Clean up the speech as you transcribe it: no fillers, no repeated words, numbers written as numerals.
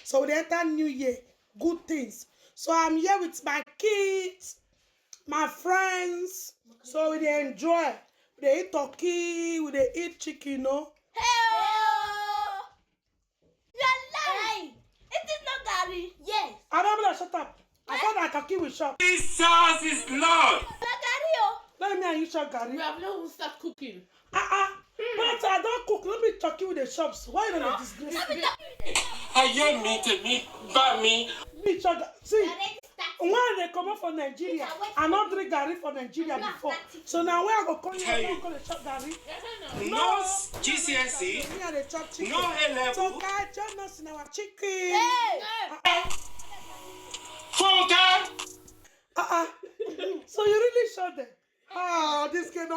So we enter new year, good things. So I'm here with my kids, my friends. So we dey enjoy. We dey eat turkey, we dey eat chicken, no? Hey! You're lying! It is not Gary. Yes. Adabula, shut up. I thought that turkey will shop. Jesus is Lord. Not Gary, oh. Let me and you shop, Gary. We have not even started cooking. But I don't cook. Let me turkey with the shops. Why you not disgrace me? Ayé mi tèmi bá mi. Me chop. See, Already started. when they come out from Nigeria, I not drink Gary for Nigeria before. So now when I go come here, Tell I you. don't go to chop Gary. No GCSE. Me and they chop chicken. No A level. So guys, join us in our chicken. Hey! Funke. So you really shot them? Ah, this cannot.